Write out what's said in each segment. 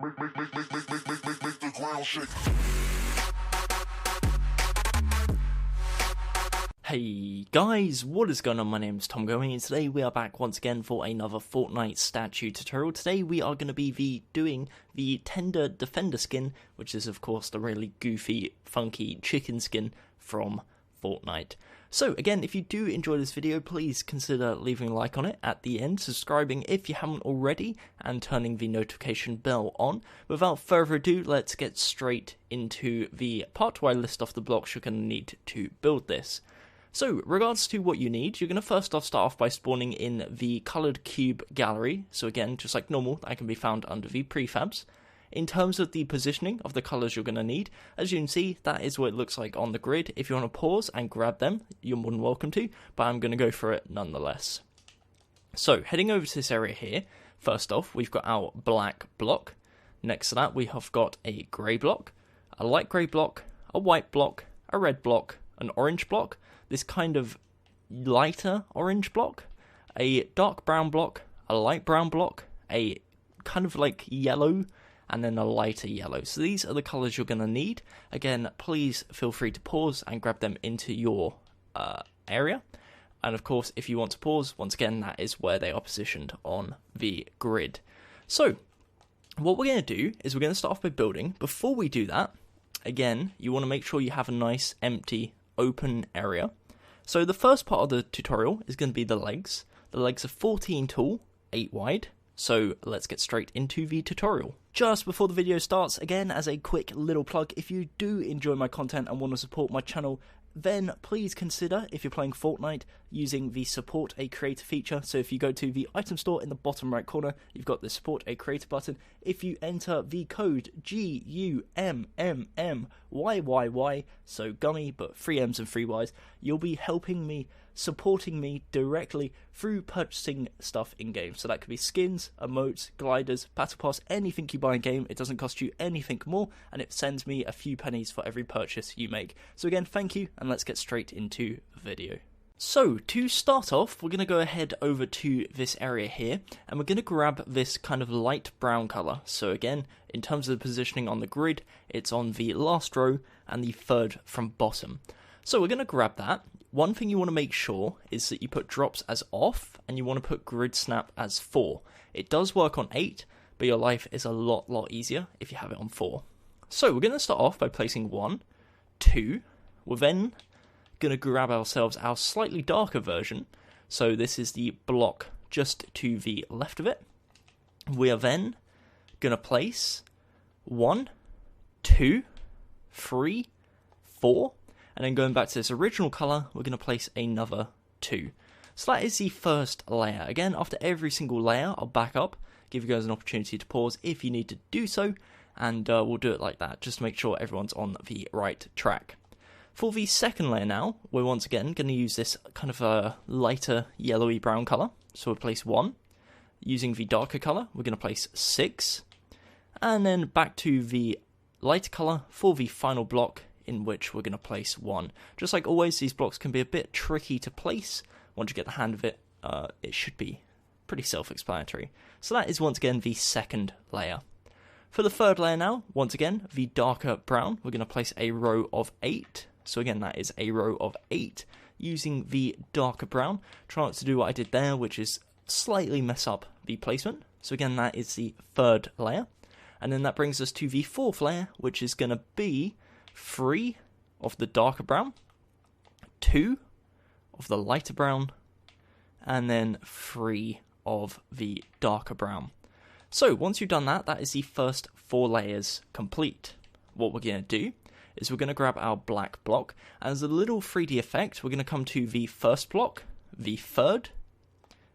Make the ground shake. Hey guys, what is going on? My name is Tom Gummmyyy, and today we are back once again for another Fortnite statue tutorial. Today we are going to be doing the Tender Defender skin, which is of course the really goofy, funky chicken skin from Fortnite. So again, if you do enjoy this video, please consider leaving a like on it at the end, subscribing if you haven't already, and turning the notification bell on. Without further ado, let's get straight into the part where I list off the blocks you're going to need to build this. So, regards to what you need, you're going to first off start off by spawning in the coloured cube gallery. So again, just like normal, that can be found under the prefabs. In terms of the positioning of the colours you're going to need, as you can see, that is what it looks like on the grid. If you want to pause and grab them, you're more than welcome to, but I'm going to go for it nonetheless. So, heading over to this area here, first off, we've got our black block. Next to that, we have got a grey block, a light grey block, a white block, a red block, an orange block, this kind of lighter orange block, a dark brown block, a light brown block, a kind of like yellow, and then a lighter yellow. So these are the colours you're going to need. Again, please feel free to pause and grab them into your area. And of course, if you want to pause, once again, that is where they are positioned on the grid. So, what we're going to do is we're going to start off by building. Before we do that, again, you want to make sure you have a nice empty open area. So the first part of the tutorial is going to be the legs. The legs are 14 tall, 8 wide. So let's get straight into the tutorial. Just before the video starts, again, as a quick little plug, if you do enjoy my content and want to support my channel, then please consider, if you're playing Fortnite, using the Support a Creator feature. So if you go to the item store in the bottom right corner, you've got the Support a Creator button. If you enter the code GUMMMYYY, so Gummy, but 3 M's and 3 Y's, you'll be helping me, supporting me directly through purchasing stuff in-game. So that could be skins, emotes, gliders, battle pass, anything you buy in-game. It doesn't cost you anything more, and it sends me a few pennies for every purchase you make. So again, thank you, and let's get straight into the video. So, to start off, we're going to go ahead over to this area here, and we're going to grab this kind of light brown colour. So again, in terms of the positioning on the grid, it's on the last row and the third from bottom. So we're going to grab that. One thing you want to make sure is that you put drops as off, and you want to put grid snap as 4. It does work on 8, but your life is a lot easier if you have it on 4. So we're going to start off by placing 1, 2, we're then going to grab ourselves our slightly darker version. So this is the block just to the left of it. We are then going to place 1, 2, 3, 4, and then going back to this original colour, we're going to place another 2. So that is the first layer. Again, after every single layer, I'll back up, give you guys an opportunity to pause if you need to do so, and we'll do it like that, just to make sure everyone's on the right track. For the second layer now, we're once again going to use this kind of a lighter yellowy brown colour. So we'll place 1. Using the darker colour, we're going to place 6. And then back to the lighter colour for the final block, in which we're going to place 1. Just like always, these blocks can be a bit tricky to place. Once you get the hang of it, it should be pretty self-explanatory. So that is once again the second layer. For the third layer now, once again, the darker brown, we're going to place a row of 8. So again, that is a row of 8 using the darker brown. Try not to do what I did there, which is slightly mess up the placement. So again, that is the third layer. And then that brings us to the fourth layer, which is going to be 3 of the darker brown, 2 of the lighter brown, and then 3 of the darker brown. So once you've done that, that is the first 4 layers complete. What we're going to do is we're going to grab our black block, and as a little 3D effect, we're going to come to the first block, the third,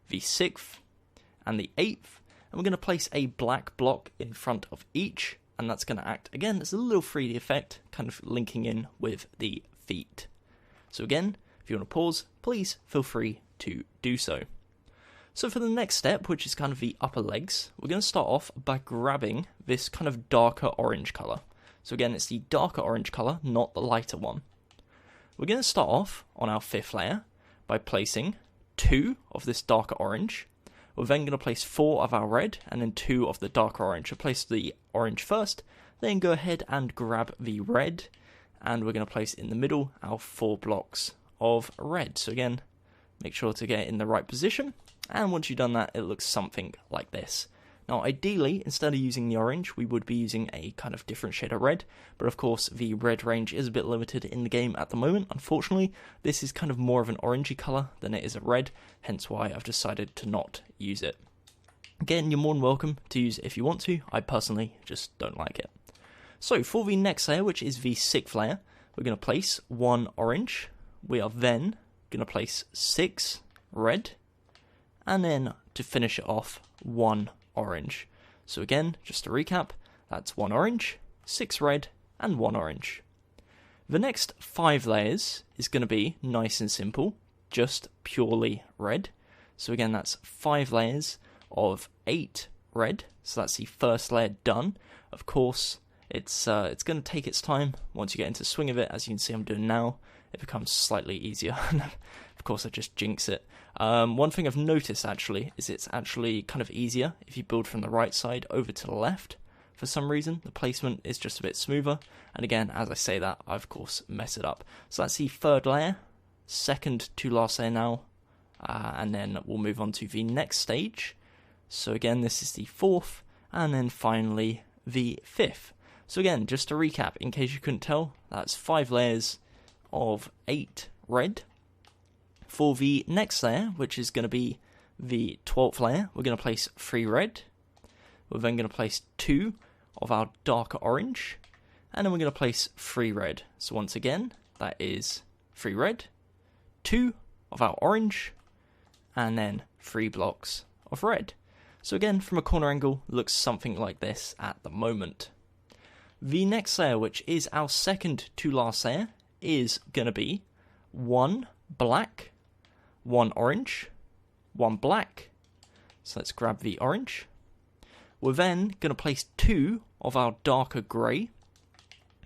the 6th, and the 8th, and we're going to place a black block in front of each, and that's going to act, again, as a little 3D effect, kind of linking in with the feet. So again, if you want to pause, please feel free to do so. So for the next step, which is kind of the upper legs, we're going to start off by grabbing this kind of darker orange colour. So again, it's the darker orange colour, not the lighter one. We're going to start off on our 5th layer by placing 2 of this darker orange. We're then going to place 4 of our red and then 2 of the darker orange. So place the orange first, then go ahead and grab the red, and we're going to place in the middle our 4 blocks of red. So again, make sure to get it in the right position, and once you've done that, it looks something like this. Now ideally, instead of using the orange, we would be using a kind of different shade of red, but of course the red range is a bit limited in the game at the moment. Unfortunately, this is kind of more of an orangey colour than it is a red, hence why I've decided to not use it. Again, you're more than welcome to use it if you want to. I personally just don't like it. So for the next layer, which is the 6th layer, we're going to place 1 orange. We are then going to place 6 red, and then to finish it off, 1 orange. So again, just to recap, that's 1 orange, 6 red, and 1 orange. The next 5 layers is going to be nice and simple, just purely red. So again, that's 5 layers of 8 red. So that's the first layer done. Of course, it's going to take its time. Once you get into the swing of it, as you can see I'm doing now, it becomes slightly easier. Of course, I just jinx it. One thing I've noticed actually is it's actually kind of easier if you build from the right side over to the left. For some reason, the placement is just a bit smoother. And again, as I say that, I of course mess it up. So that's the 3rd layer, 2nd to last layer now, and then we'll move on to the next stage. So again, this is the 4th, and then finally the 5th. So again, just to recap, in case you couldn't tell, that's 5 layers of 8 red. For the next layer, which is going to be the 12th layer, we're going to place 3 red. We're then going to place 2 of our darker orange, and then we're going to place 3 red. So once again, that is 3 red, 2 of our orange, and then 3 blocks of red. So again, from a corner angle, looks something like this at the moment. The next layer, which is our 2nd to last layer, is going to be 1 black, 1 orange, 1 black. So let's grab the orange. We're then going to place 2 of our darker grey.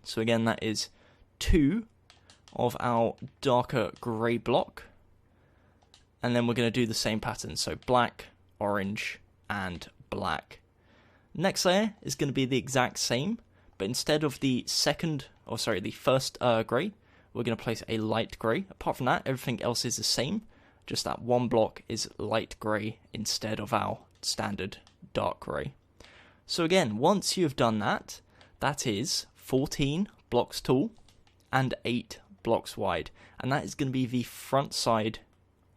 So again, that is 2 of our darker grey block. And then we're going to do the same pattern. So black, orange, and black. Next layer is going to be the exact same, but instead of the first grey, we're going to place a light grey. Apart from that, everything else is the same. Just that 1 block is light grey instead of our standard dark grey. So again, once you have done that, that is 14 blocks tall and 8 blocks wide. And that is going to be the front side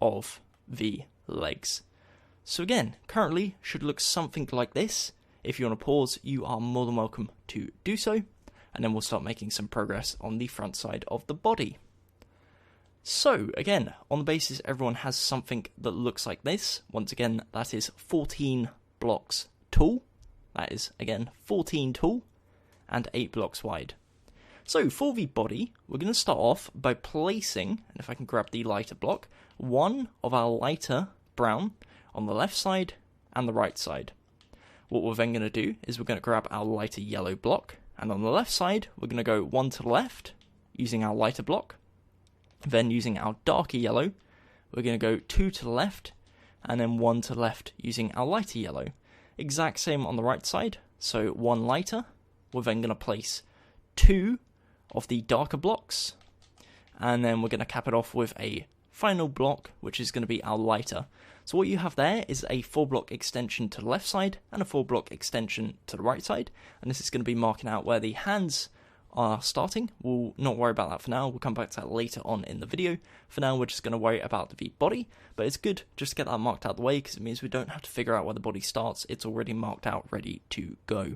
of the legs. So again, currently should look something like this. If you want to pause, you are more than welcome to do so. And then we'll start making some progress on the front side of the body. So again, on the basis everyone has something that looks like this, once again, that is 14 blocks tall. That is, again, 14 tall and 8 blocks wide. So for the body, we're going to start off by placing, and if I can grab the lighter block, 1 of our lighter brown on the left side and the right side. What we're then going to do is we're going to grab our lighter yellow block, and on the left side, we're going to go 1 to the left, using our lighter block. Then using our darker yellow, we're going to go 2 to the left, and then 1 to the left using our lighter yellow. Exact same on the right side, so 1 lighter. We're then going to place 2 of the darker blocks, and then we're going to cap it off with a final block, which is going to be our lighter. So what you have there is a 4-block extension to the left side and a 4-block extension to the right side, and this is going to be marking out where the hands are starting. We'll not worry about that for now, we'll come back to that later on in the video. For now, we're just going to worry about the body, but it's good just to get that marked out of the way, because it means we don't have to figure out where the body starts, it's already marked out, ready to go.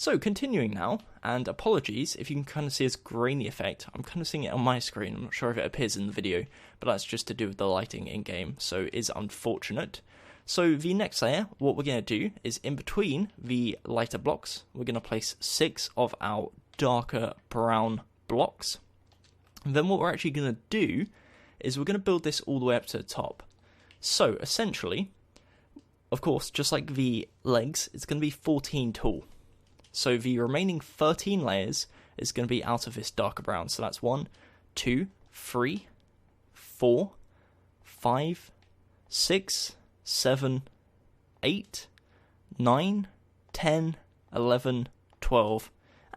So continuing now, and apologies if you can kind of see this grainy effect, I'm kind of seeing it on my screen, I'm not sure if it appears in the video, but that's just to do with the lighting in game, so it is unfortunate. So the next layer, what we're going to do is in between the lighter blocks, we're going to place 6 of our darker brown blocks. And then what we're actually going to do is we're going to build this all the way up to the top. So essentially, of course, just like the legs, it's going to be 14 tall. So the remaining 13 layers is going to be out of this darker brown. So that's 1, 2, 3, 4, 5, 6, 7, 8, 9, 10, 11, 12,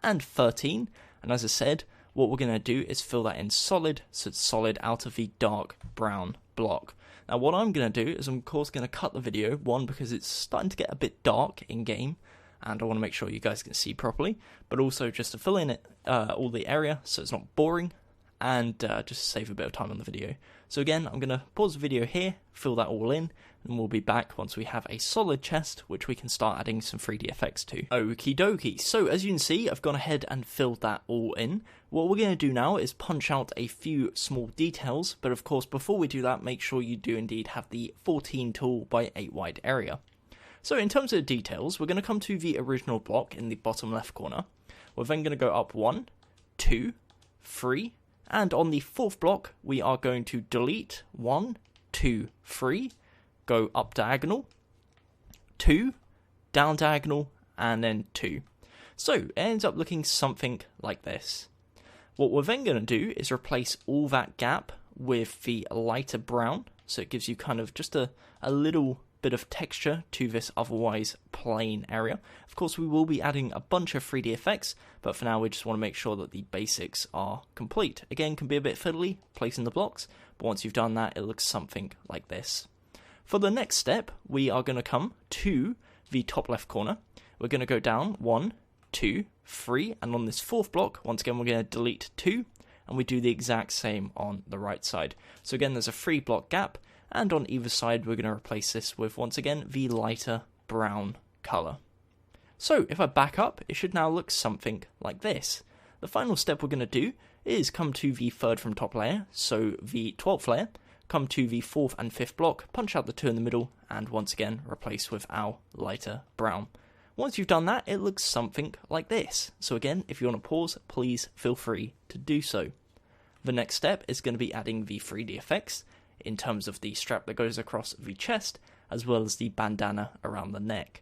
and 13. And as I said, what we're going to do is fill that in solid, so it's solid out of the dark brown block. Now what I'm going to do is I'm of course going to cut the video, one because it's starting to get a bit dark in game, and I want to make sure you guys can see properly, but also just to fill in all the area so it's not boring, and just save a bit of time on the video. So again, I'm going to pause the video here, fill that all in, and we'll be back once we have a solid chest which we can start adding some 3D effects to. Okie dokie, so as you can see, I've gone ahead and filled that all in. What we're going to do now is punch out a few small details, but of course before we do that, make sure you do indeed have the 14 tool by 8 wide area. So in terms of the details, we're going to come to the original block in the bottom left corner. We're then going to go up 1, 2, 3, and on the fourth block, we are going to delete 1, 2, 3, go up diagonal, 2, down diagonal, and then 2. So it ends up looking something like this. What we're then going to do is replace all that gap with the lighter brown, so it gives you kind of just a little bit of texture to this otherwise plain area. Of course, we will be adding a bunch of 3D effects, but for now we just want to make sure that the basics are complete. Again, can be a bit fiddly placing the blocks, but once you've done that, it looks something like this. For the next step, we are going to come to the top left corner. We're going to go down 1, 2, 3, and on this fourth block, once again, we're going to delete 2, and we do the exact same on the right side. So again, there's a 3 block gap, and on either side we're going to replace this with, once again, the lighter brown colour. So if I back up, it should now look something like this. The final step we're going to do is come to the third from top layer, so the 12th layer, come to the 4th and 5th block, punch out the 2 in the middle, and once again replace with our lighter brown. Once you've done that, it looks something like this. So again, if you want to pause, please feel free to do so. The next step is going to be adding the 3D effects, in terms of the strap that goes across the chest, as well as the bandana around the neck.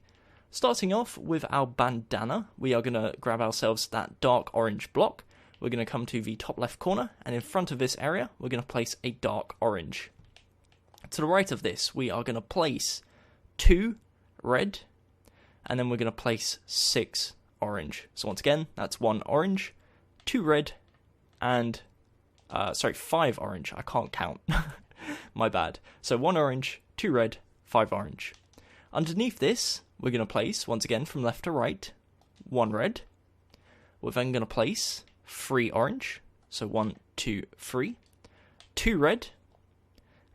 Starting off with our bandana, we are going to grab ourselves that dark orange block. We're going to come to the top left corner, and in front of this area, we're going to place a dark orange. To the right of this, we are going to place 2 red, and then we're going to place 6 orange. So once again, that's 1 orange, 2 red, and 5 orange. I can't count. My bad. So 1 orange, 2 red, 5 orange. Underneath this, we're going to place, once again from left to right, 1 red. We're then going to place 3 orange. So 1, 2, 3. 2 red.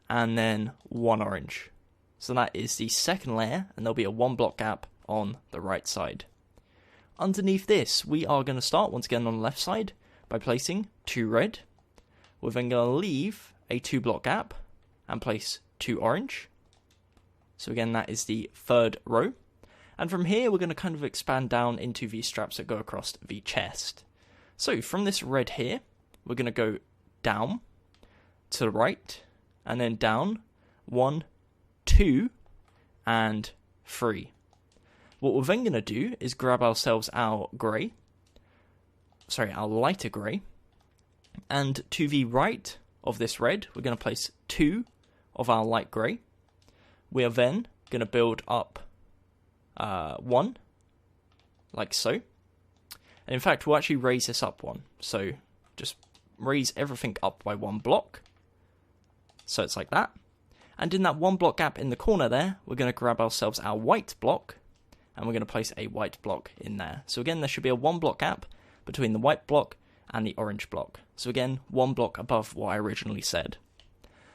And then 1 orange. So that is the second layer, and there'll be a 1 block gap on the right side. Underneath this, we are going to start, once again on the left side, by placing 2 red. We're then going to leave a 2 block gap and place 2 orange. So again, that is the third row. And from here, we're going to kind of expand down into the straps that go across the chest. So from this red here, we're going to go down to the right, and then down 1, 2, and 3. What we're then going to do is grab ourselves our lighter grey, and to the right of this red, we're going to place 2 of our light grey. We are then going to build up 1, like so. And in fact, we'll actually raise this up 1. So just raise everything up by 1 block. So it's like that. And in that 1 block gap in the corner there, we're going to grab ourselves our white block, and we're going to place a white block in there. So again, there should be a 1 block gap between the white block and the orange block. So again, 1 block above what I originally said.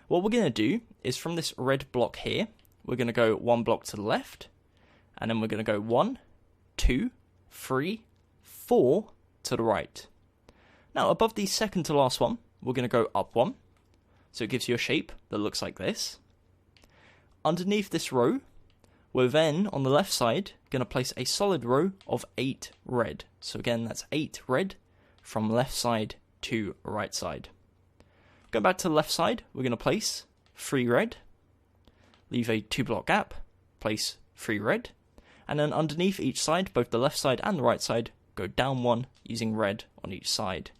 What we're going to do is from this red block here, we're going to go 1 block to the left, and then we're going to go 1, 2, 3, 4 to the right. Now above the second to last one, we're going to go up 1, so it gives you a shape that looks like this. Underneath this row, we're then on the left side going to place a solid row of 8 red. So again, that's 8 red from left side to right side. Going back to the left side, we're going to place 3 red, leave a 2 block gap, place 3 red, and then underneath each side, both the left side and the right side, go down 1 using red on each side.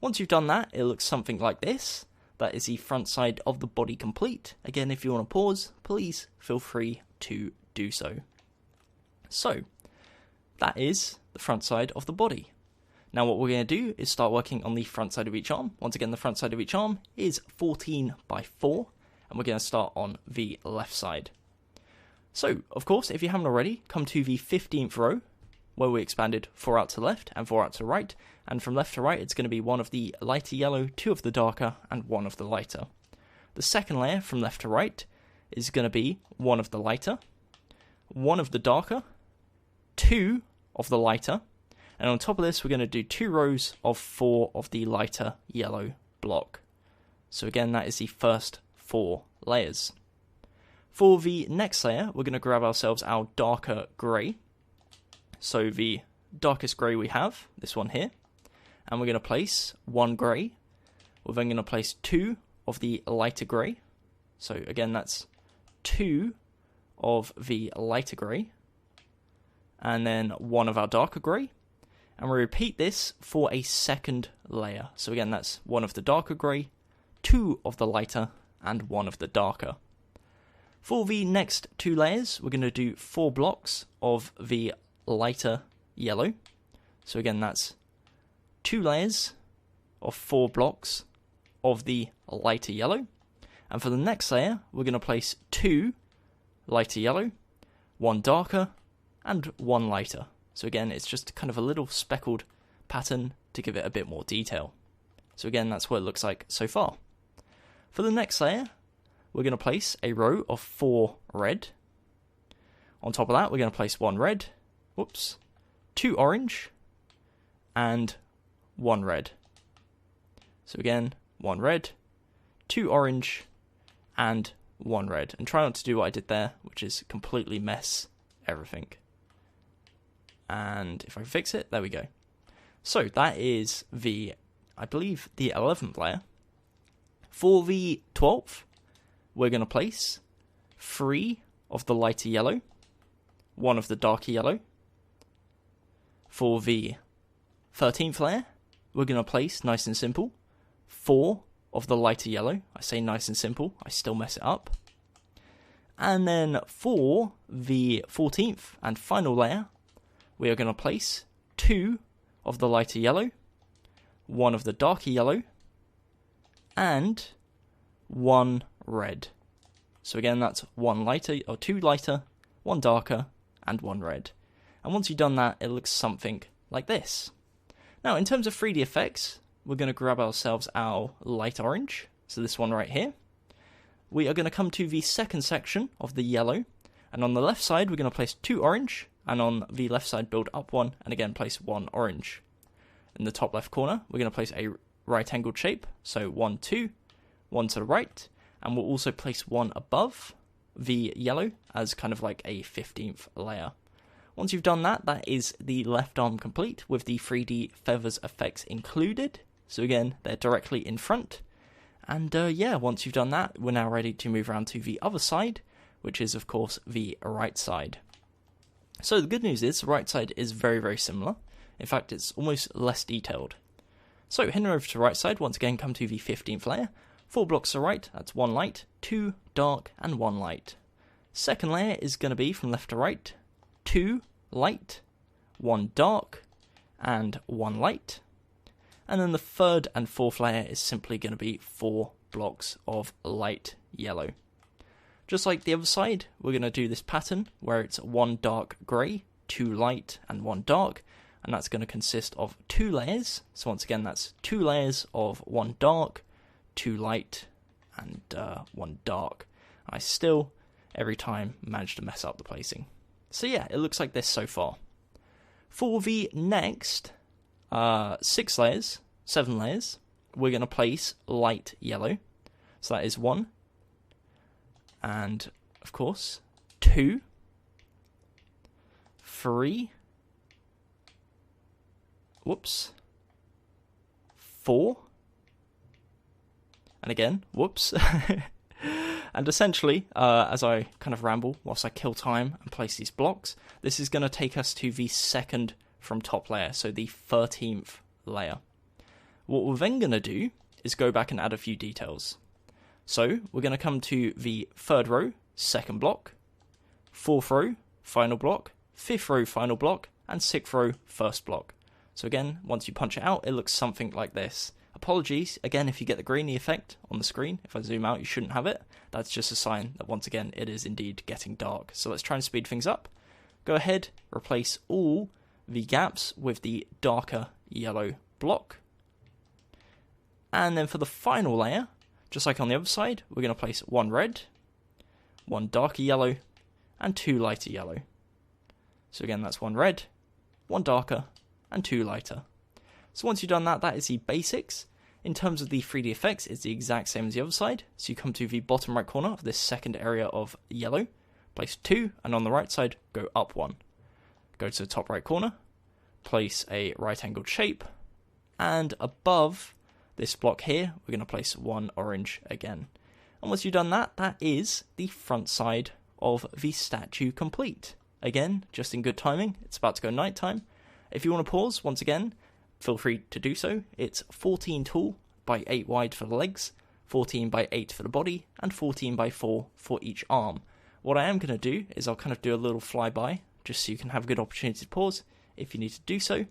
Once you've done that, it looks something like this. That is the front side of the body complete. Again, if you want to pause, please feel free to do so. So that is the front side of the body. Now what we're going to do is start working on the front side of each arm. Once again, the front side of each arm is 14 by 4, and we're going to start on the left side. So, of course, if you haven't already, come to the 15th row, where we expanded 4 out to left and 4 out to right, and from left to right it's going to be 1 of the lighter yellow, 2 of the darker, and 1 of the lighter. The second layer from left to right is going to be 1 of the lighter, 1 of the darker, 2 of the lighter, and on top of this we're going to do 2 rows of 4 of the lighter yellow block. So again, that is the first 4 layers. For the next layer, we're going to grab ourselves our darker grey. So the darkest grey we have, this one here, and we're going to place 1 grey. We're then going to place 2 of the lighter grey. So again, that's 2 of the lighter grey, and then 1 of our darker grey. And we repeat this for a second layer. So again, that's 1 of the darker grey, 2 of the lighter, and 1 of the darker. For the next 2 layers, we're going to do 4 blocks of the lighter yellow. So again, that's 2 layers of 4 blocks of the lighter yellow. And for the next layer, we're going to place 2 lighter yellow, 1 darker, and 1 lighter. So again, it's just kind of a little speckled pattern to give it a bit more detail. So again, that's what it looks like so far. For the next layer, we're going to place a row of 4 red. On top of that, we're going to place 1 red, 2 orange, and 1 red. So again, 1 red, 2 orange, and 1 red. And try not to do what I did there, which is completely mess everything. And if I fix it, there we go. So that is the, I believe, the 11th layer. For the 12th, we're going to place 3 of the lighter yellow, 1 of the darker yellow. For the 13th layer, we're going to place, nice and simple, 4 of the lighter yellow. I say nice and simple, I still mess it up. And then for the 14th and final layer, we are going to place 2 of the lighter yellow, 1 of the darker yellow, and 1 red. So again, that's 1 lighter, or 2 lighter, 1 darker, and 1 red. And once you've done that, it looks something like this. Now, in terms of 3D effects, we're going to grab ourselves our light orange, so this one right here. We are going to come to the second section of the yellow, and on the left side, we're going to place 2 orange, and on the left side, build up 1, and again, place 1 orange. In the top left corner, we're going to place a right-angled shape, so 1, 2, 1 to the right, and we'll also place 1 above the yellow as kind of like a 15th layer. Once you've done that, that is the left arm complete with the 3D feathers effects included. So again, they're directly in front. And yeah, once you've done that, we're now ready to move around to the other side, which is of course the right side. So the good news is the right side is very, very similar. In fact, it's almost less detailed. So heading over to the right side, once again come to the 15th layer. 4 blocks to the right, that's 1 light, 2 dark, and 1 light. Second layer is going to be from left to right, 2 light, 1 dark, and 1 light. And then the third and fourth layer is simply going to be 4 blocks of light yellow. Just like the other side, we're going to do this pattern where it's 1 dark grey, 2 light, and 1 dark. And that's going to consist of 2 layers. So once again, that's 2 layers of 1 dark, 2 light, and 1 dark. I still, every time, manage to mess up the placing. So yeah, it looks like this so far. For the next 6 layers, 7 layers, we're going to place light yellow. So that is 1, and of course 2, 3, 4, and again, and essentially, as I kind of ramble whilst I kill time and place these blocks, this is going to take us to the second from top layer, so the 13th layer. What we're then going to do is go back and add a few details. So we're going to come to the third row, second block, 4th row, final block, 5th row, final block, and 6th row, first block. So again, once you punch it out, it looks something like this. Apologies, again, if you get the grainy effect on the screen. If I zoom out, you shouldn't have it. That's just a sign that, once again, it is indeed getting dark. So let's try and speed things up. Go ahead, replace all the gaps with the darker yellow block. And then for the final layer, just like on the other side, we're going to place 1 red, 1 darker yellow, and 2 lighter yellow. So again, that's 1 red, 1 darker, and 2 lighter. So once you've done that, that is the basics. In terms of the 3D effects, it's the exact same as the other side. So you come to the bottom right corner of this second area of yellow, place 2, and on the right side, go up 1. Go to the top right corner, place a right angled shape, and above this block here, we're going to place 1 orange again. And once you've done that, that is the front side of the statue complete. Again, just in good timing, it's about to go nighttime. If you want to pause, once again, feel free to do so. It's 14 tall by 8 wide for the legs, 14 by 8 for the body, and 14 by 4 for each arm. What I am going to do is I'll kind of do a little flyby, just so you can have a good opportunity to pause if you need to do so.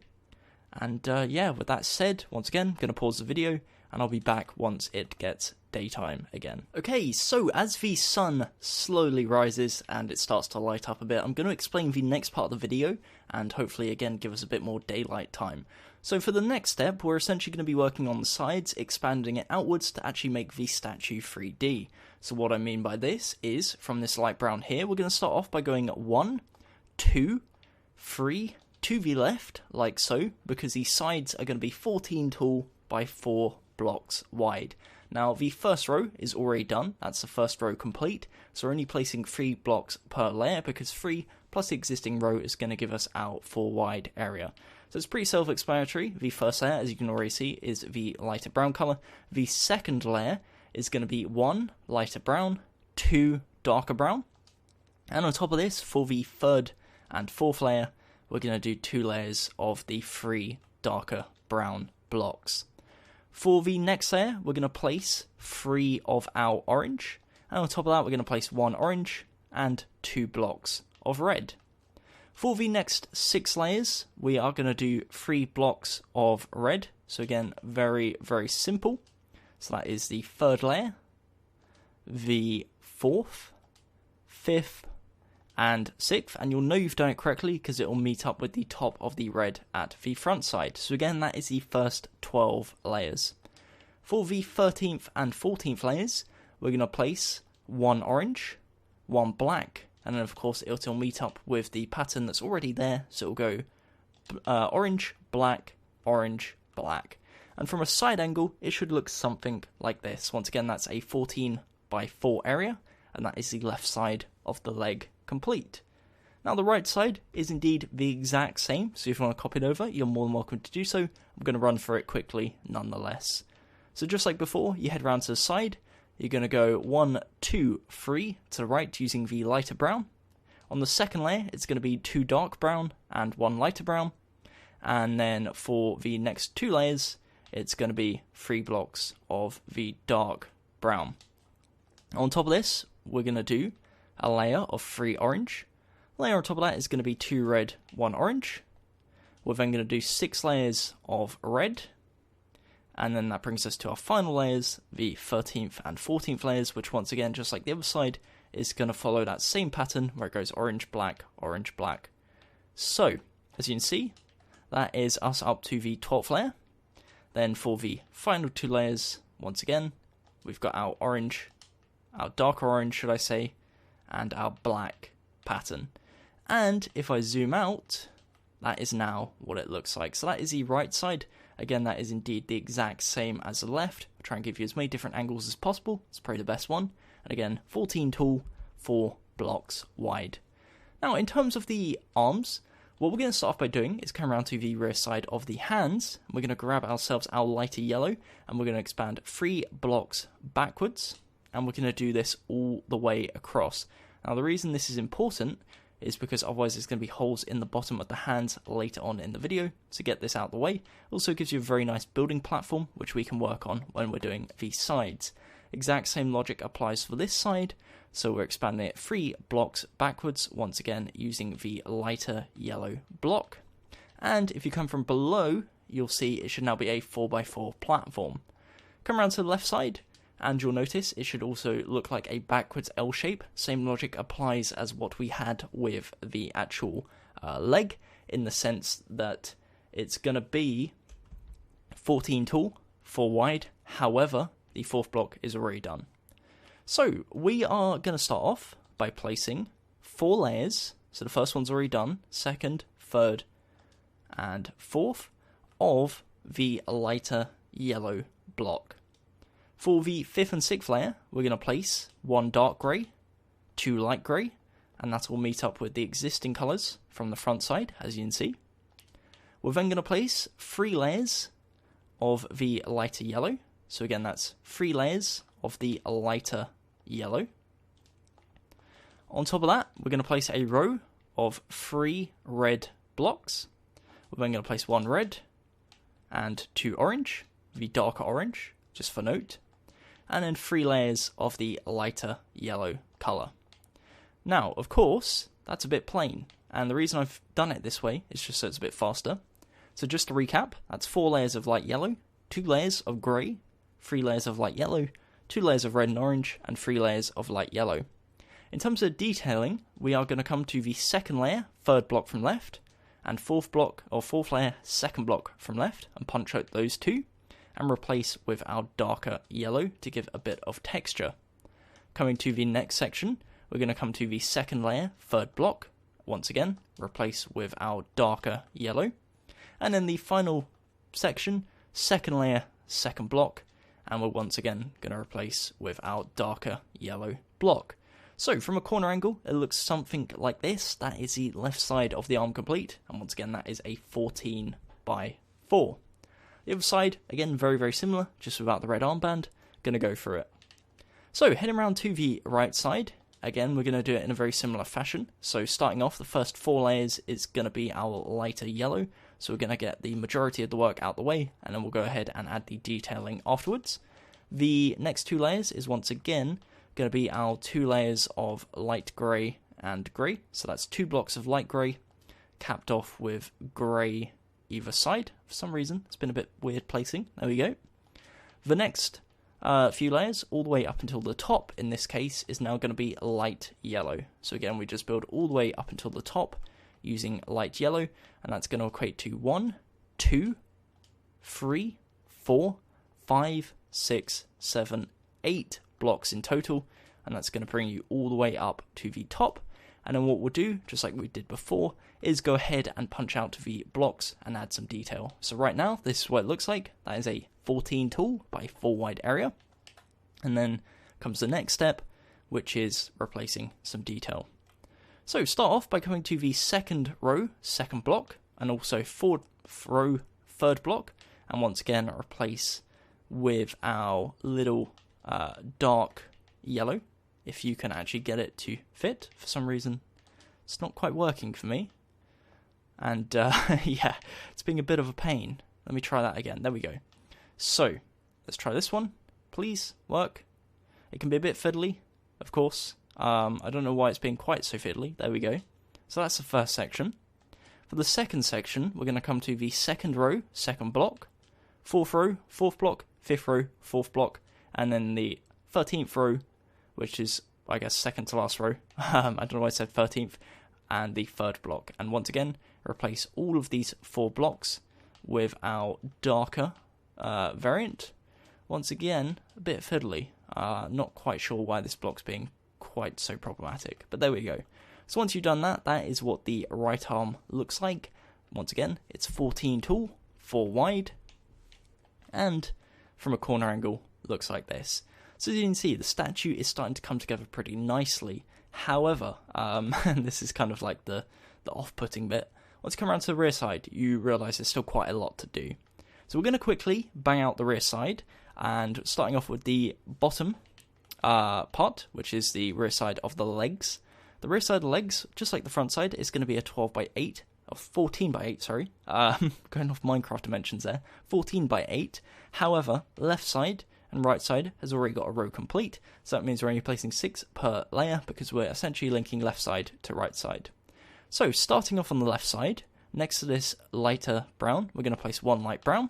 And yeah, with that said, once again, I'm going to pause the video, and I'll be back once it gets daytime again. Okay, so as the sun slowly rises and it starts to light up a bit, I'm going to explain the next part of the video, and hopefully again give us a bit more daylight time. So for the next step, we're essentially going to be working on the sides, expanding it outwards to actually make the statue 3D. So what I mean by this is, from this light brown here, we're going to start off by going 1, 2, 3, to the left, like so, because the sides are going to be 14 tall by 4 blocks wide. Now, the first row is already done, that's the first row complete, so we're only placing 3 blocks per layer, because 3 plus the existing row is going to give us our 4 wide area. So it's pretty self-explanatory. The first layer, as you can already see, is the lighter brown colour. The second layer is going to be 1 lighter brown, 2 darker brown, and on top of this, for the third and 4th layer, we're going to do 2 layers of the 3 darker brown blocks. For the next layer, we're going to place 3 of our orange, and on top of that, we're going to place 1 orange and 2 blocks of red. For the next 6 layers, we are going to do 3 blocks of red, so again, very, very simple. So that is the 3rd layer, the 4th, 5th, and 6th, and you'll know you've done it correctly because it will meet up with the top of the red at the front side. So again, that is the first 12 layers. For the 13th and 14th layers, we're going to place 1 orange, 1 black, and then of course it'll meet up with the pattern that's already there, so it'll go orange, black, orange, black. And from a side angle, it should look something like this. Once again, that's a 14 by 4 area, and that is the left side of the leg complete. Now the right side is indeed the exact same, so if you want to copy it over, you're more than welcome to do so. I'm going to run through it quickly nonetheless. So just like before, you head round to the side, you're going to go 1, 2, 3 to the right using the lighter brown. On the second layer, it's going to be 2 dark brown and 1 lighter brown. And then for the next 2 layers, it's going to be 3 blocks of the dark brown. On top of this, we're going to do a layer of 3 orange. Layer on top of that is going to be 2 red, 1 orange. We're then going to do 6 layers of red. And then that brings us to our final layers, the 13th and 14th layers, which once again, just like the other side, is going to follow that same pattern where it goes orange, black, orange, black. So, as you can see, that is us up to the 12th layer. Then for the final 2 layers, once again, we've got our orange, our darker orange, should I say, and our black pattern. And if I zoom out, that is now what it looks like. So that is the right side. Again, that is indeed the exact same as the left. I'll try and give you as many different angles as possible. It's probably the best one. And again, 14 tall, 4 blocks wide. Now, in terms of the arms, what we're going to start off by doing is come around to the rear side of the hands. We're going to grab ourselves our lighter yellow, and we're going to expand 3 blocks backwards. And we're going to do this all the way across. Now, the reason this is important is because otherwise there's going to be holes in the bottom of the hands later on in the video. To get this out of the way, also gives you a very nice building platform, which we can work on when we're doing the sides. Exact same logic applies for this side, so we're expanding it 3 blocks backwards, once again using the lighter yellow block. And if you come from below, you'll see it should now be a 4x4 platform. Come around to the left side, and you'll notice it should also look like a backwards L shape. Same logic applies as what we had with the actual leg, in the sense that it's going to be 14 tall, 4 wide. However, the 4th block is already done. So we are going to start off by placing 4 layers. So the first one's already done, 2nd, 3rd, and 4th of the lighter yellow block. For the 5th and 6th layer, we're going to place 1 dark grey, 2 light grey, and that will meet up with the existing colours from the front side, as you can see. We're then going to place 3 layers of the lighter yellow. So again, that's 3 layers of the lighter yellow. On top of that, we're going to place a row of 3 red blocks. We're then going to place 1 red and 2 orange, the darker orange, just for note. And then 3 layers of the lighter yellow colour. Now, of course, that's a bit plain. And the reason I've done it this way is just so it's a bit faster. So just to recap, that's 4 layers of light yellow, 2 layers of grey, 3 layers of light yellow, 2 layers of red and orange, and 3 layers of light yellow. In terms of detailing, we are going to come to the 2nd layer, 3rd block from left, and 4th block, or 4th layer, 2nd block from left, and punch out those 2, and replace with our darker yellow to give a bit of texture. Coming to the next section, we're going to come to the 2nd layer, 3rd block, once again, replace with our darker yellow. And then the final section, 2nd layer, 2nd block, and we're once again going to replace with our darker yellow block. So from a corner angle, it looks something like this. That is the left side of the arm complete, and once again, that is a 14 by 4. The other side, again, very, very similar, just without the red armband. Going to go through it. So heading around to the right side, again, we're going to do it in a very similar fashion. So starting off, the first 4 layers is going to be our lighter yellow. So we're going to get the majority of the work out the way, and then we'll go ahead and add the detailing afterwards. The next 2 layers is once again going to be our 2 layers of light grey and grey. So that's 2 blocks of light grey, capped off with grey either side. For some reason, it's been a bit weird placing. There we go. The next few layers, all the way up until the top, in this case, is now going to be light yellow. So again, we just build all the way up until the top, using light yellow, and that's going to equate to 1, 2, 3, 4, 5, 6, 7, 8 blocks in total, and that's going to bring you all the way up to the top. And then what we'll do, just like we did before, is go ahead and punch out the blocks and add some detail. So right now, this is what it looks like. That is a 14 tall by 4 wide area. And then comes the next step, which is replacing some detail. So start off by coming to the 2nd row, 2nd block, and also 4th row, 3rd block, and once again replace with our little dark yellow, if you can actually get it to fit. For some reason, it's not quite working for me. And yeah, it's being a bit of a pain. Let me try that again. There we go. So let's try this one. Please work. It can be a bit fiddly, of course. I don't know why it's being quite so fiddly. There we go. So that's the first section. For the second section, we're going to come to the 2nd row, 2nd block, 4th row, 4th block, 5th row, 4th block, and then the 13th row, which is, I guess, 2nd to last row. I don't know why I said 13th, and the 3rd block. And once again, replace all of these 4 blocks with our darker variant. Once again, a bit fiddly. Not quite sure why this block's being quite so problematic, but there we go. So once you've done that, that is what the right arm looks like. Once again, it's 14 tall, 4 wide, and from a corner angle, looks like this. So as you can see, the statue is starting to come together pretty nicely. However, and this is kind of like the off-putting bit, once you come around to the rear side, you realise there's still quite a lot to do. So we're going to quickly bang out the rear side, and starting off with the bottom part, which is the rear side of the legs. The rear side of the legs, just like the front side, is going to be a 12 by 8, or 14 by 8, sorry. Going off Minecraft dimensions there. 14 by 8. However, left side, and right side has already got a row complete, so that means we're only placing 6 per layer because we're essentially linking left side to right side. So starting off on the left side, next to this lighter brown, we're going to place 1 light brown.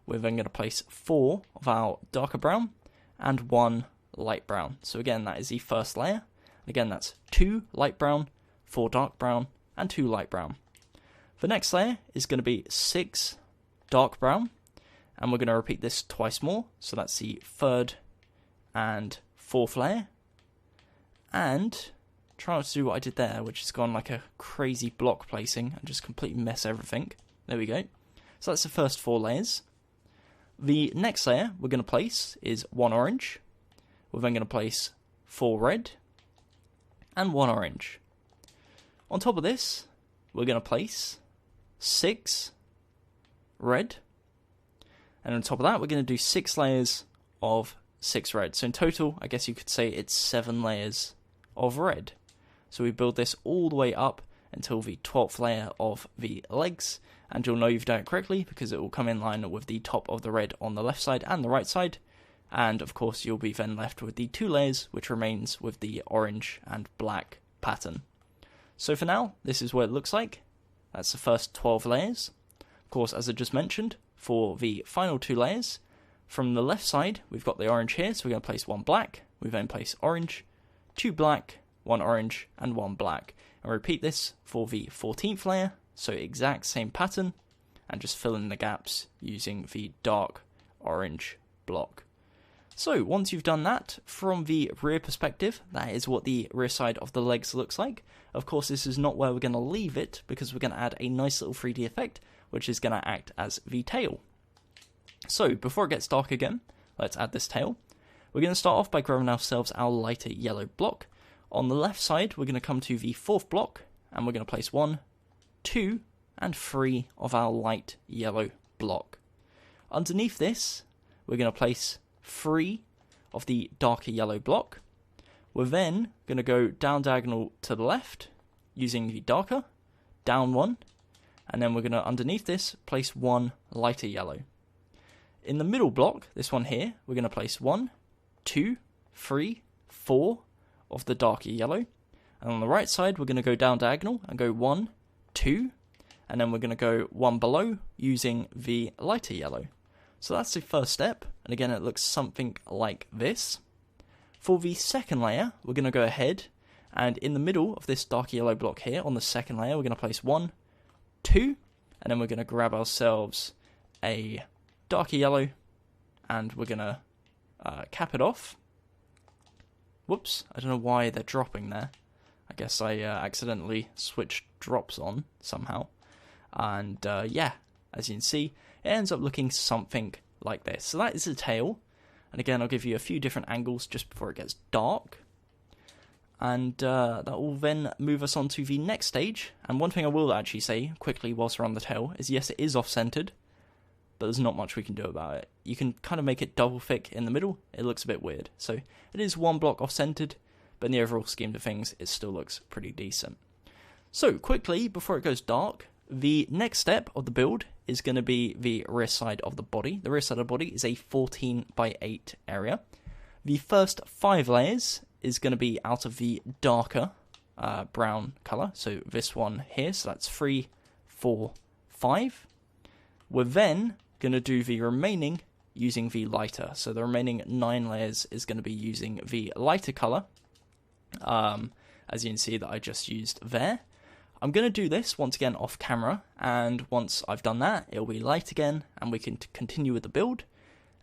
We're then going to place 4 of our darker brown and 1 light brown. So again, that is the first layer. Again, that's 2 light brown, 4 dark brown, and 2 light brown. The next layer is going to be 6 dark brown, and we're going to repeat this twice more, so that's the third and fourth layer. And try not to do what I did there, which has gone like a crazy block placing and just completely mess everything. There we go. So that's the first 4 layers. The next layer we're going to place is 1 orange. We're then going to place 4 red and 1 orange. On top of this, we're going to place 6 red. And on top of that, we're going to do 6 layers of 6 red. So in total, I guess you could say it's 7 layers of red. So we build this all the way up until the 12th layer of the legs. And you'll know you've done it correctly because it will come in line with the top of the red on the left side and the right side. And of course, you'll be then left with the 2 layers, which remains with the orange and black pattern. So for now, this is what it looks like. That's the first 12 layers. Of course, as I just mentioned, for the final 2 layers, from the left side, we've got the orange here, so we're going to place 1 black. We then place orange, 2 black, 1 orange, and 1 black. And repeat this for the 14th layer, so exact same pattern, and just fill in the gaps using the dark orange block. So once you've done that, from the rear perspective, that is what the rear side of the legs looks like. Of course, this is not where we're going to leave it, because we're going to add a nice little 3D effect, which is going to act as the tail. So before it gets dark again, let's add this tail. We're going to start off by grabbing ourselves our lighter yellow block. On the left side, we're going to come to the 4th block, and we're going to place 1, 2, and 3 of our light yellow block. Underneath this, we're going to place 3 of the darker yellow block. We're then going to go down diagonal to the left, using the darker, down 1, and then we're going to, underneath this, place 1 lighter yellow. In the middle block, this one here, we're going to place 1, 2, 3, 4 of the darker yellow. And on the right side, we're going to go down diagonal and go 1, 2, and then we're going to go 1 below using the lighter yellow. So that's the first step, and again it looks something like this. For the second layer, we're going to go ahead, and in the middle of this dark yellow block here, on the second layer, we're going to place 1, 2, and then we're going to grab ourselves a darker yellow, and we're going to cap it off. Whoops, I don't know why they're dropping there. I guess I accidentally switched drops on somehow. And yeah, as you can see, it ends up looking something like this. So that is the tail. And again, I'll give you a few different angles just before it gets dark. And that will then move us on to the next stage. And one thing I will actually say quickly whilst we're on the tail is yes, it is off-centered, but there's not much we can do about it. You can kind of make it double thick in the middle. It looks a bit weird. So it is 1 block off-centered, but in the overall scheme of things, it still looks pretty decent. So quickly, before it goes dark, the next step of the build is going to be the rear side of the body. The rear side of the body is a 14x8 area. The first 5 layers is going to be out of the darker brown colour. So this one here, so that's 3, 4, 5. We're then going to do the remaining using the lighter. So the remaining 9 layers is going to be using the lighter colour, as you can see that I just used there. I'm going to do this once again off camera, and once I've done that, it'll be light again, and we can continue with the build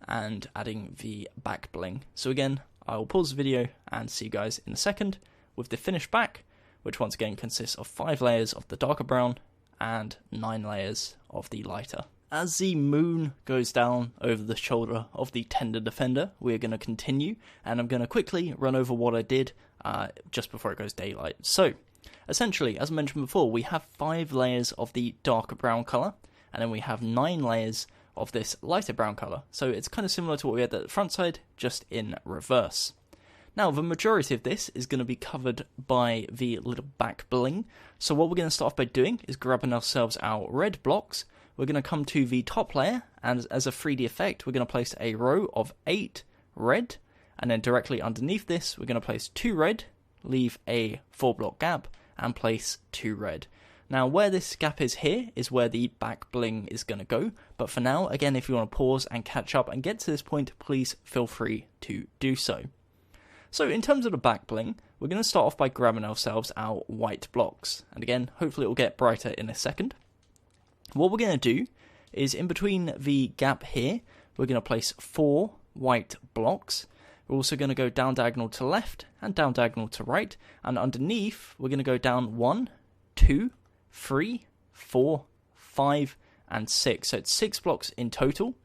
and adding the back bling. So again, I'll pause the video and see you guys in a second with the finished back, which once again consists of 5 layers of the darker brown and 9 layers of the lighter. As the moon goes down over the shoulder of the tender defender, we're going to continue, and I'm going to quickly run over what I did just before it goes daylight. So, essentially, as I mentioned before, we have 5 layers of the darker brown colour, and then we have 9 layers of this lighter brown colour. So it's kind of similar to what we had at the front side, just in reverse. Now, the majority of this is going to be covered by the little back bling. So what we're going to start off by doing is grabbing ourselves our red blocks. we're going to come to the top layer, and as a 3D effect, we're going to place a row of 8 red, and then directly underneath this, we're going to place 2 red, leave a 4-block gap, and place 2 red. Now, where this gap is here is where the back bling is going to go, but for now, again, if you want to pause and catch up and get to this point, please feel free to do so. So in terms of the back bling, we're going to start off by grabbing ourselves our white blocks. And again, hopefully it will get brighter in a second. What we're going to do is in between the gap here, we're going to place 4 white blocks. We're also going to go down diagonal to left and down diagonal to right. And underneath, we're going to go down 1, 2, 3, 4, 5, and 6. So it's 6 blocks in total.